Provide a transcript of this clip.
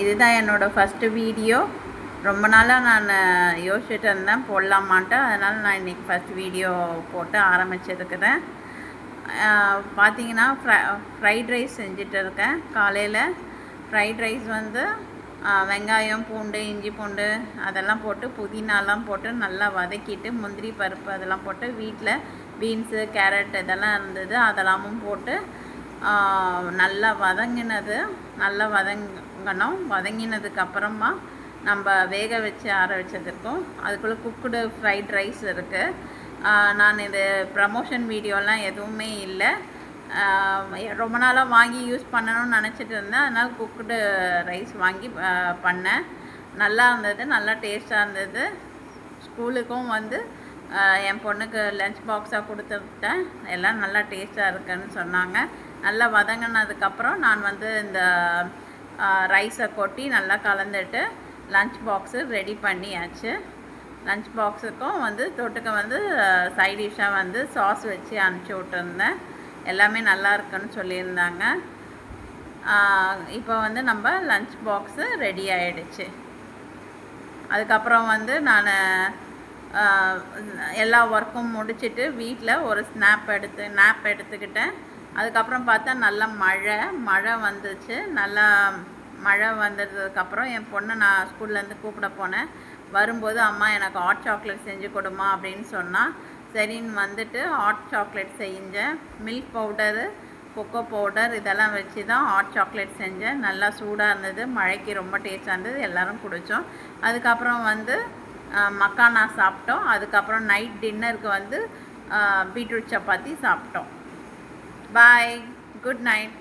இதுதான் என்னோடய first video. ரொம்ப நாளாக நான் யோசிச்சுட்டு இருந்தேன் போடலாமான்ட்டு. அதனால் நான் இன்றைக்கி ஃபஸ்ட் வீடியோ போட்டு ஆரம்பிச்சிருக்கிறேன். பார்த்தீங்கன்னா ஃப்ரைட் ரைஸ் செஞ்சுட்டு இருக்கேன். காலையில் ஃப்ரைட் ரைஸ் வந்து வெங்காயம், பூண்டு, இஞ்சி பூண்டு அதெல்லாம் போட்டு புதினாலாம் போட்டு நல்லா வதக்கிட்டு முந்திரி பருப்பு அதெல்லாம் போட்டு வீட்டில் பீன்ஸு, கேரட் இதெல்லாம் இருந்தது அதெல்லாமும் போட்டு நல்லா நல்லா வதங்கணும். வதங்கினதுக்கப்புறமா நம்ம வேக வச்சு ஆற வச்சதுக்கும் அதுக்குள்ளே குக்குடு ஃப்ரைட் ரைஸ் இருக்குது. நான் இது ப்ரமோஷன் வீடியோலாம் எதுவுமே இல்லை. ரொம்ப நாளாக வாங்கி யூஸ் பண்ணணும்னு நினச்சிட்டு இருந்தேன். அதனால் குக்குடு ரைஸ் வாங்கி பண்ணேன். நல்லா இருந்தது, நல்லா டேஸ்ட்டாக இருந்தது. ஸ்கூலுக்கும் வந்து என் பொண்ணுக்கு லஞ்ச் பாக்ஸாக கொடுத்துட்டேன். எல்லாம் நல்லா டேஸ்ட்டாக இருக்குன்னு சொன்னாங்க. நல்லா வதங்கினதுக்கப்புறம் நான் வந்து இந்த ரைஸை கொட்டி நல்லா கலந்துட்டு லஞ்ச் பாக்ஸு ரெடி பண்ணியாச்சு. லஞ்ச் பாக்ஸுக்கும் வந்து தொட்டுக்க வந்து சைட் டிஷ்ஷாக வந்து சாஸ் வச்சு அனுப்பிச்சி விட்டுருந்தேன். எல்லாமே நல்லா இருக்குன்னு சொல்லியிருந்தாங்க. இப்போ வந்து நம்ம லஞ்ச் பாக்ஸு ரெடி ஆகிடுச்சு. அதுக்கப்புறம் வந்து நான் எல்லா ஒர்க்கும் முடிச்சுட்டு வீட்டில் ஒரு நேப் எடுத்துக்கிட்டேன். அதுக்கப்புறம் பார்த்தா நல்லா மழை வந்துச்சு. நல்லா மழை வந்ததுக்கப்புறம் என் பொண்ணை நான் ஸ்கூல்லேருந்து கூப்பிட போனேன். வரும்போது அம்மா எனக்கு ஹாட் சாக்லேட் செஞ்சு கொடுமா அப்படின்னு சொன்னால் சரின்னு வந்துட்டு ஹாட் சாக்லேட் செஞ்சேன். மில்க் பவுடரு, கொக்கோ பவுடர் இதெல்லாம் வச்சு தான் ஹாட் சாக்லேட் செஞ்சேன். நல்லா சூடாக இருந்தது, மழைக்கு ரொம்ப டேஸ்ட்டாக இருந்தது, எல்லோரும் குடித்தோம். அதுக்கப்புறம் வந்து மக்கானா சாப்பிட்டோம். அதுக்கப்புறம் நைட் டின்னருக்கு வந்து பீட்ரூட் சப்பாத்தி சாப்பிட்டோம். பாய், குட் நைட்.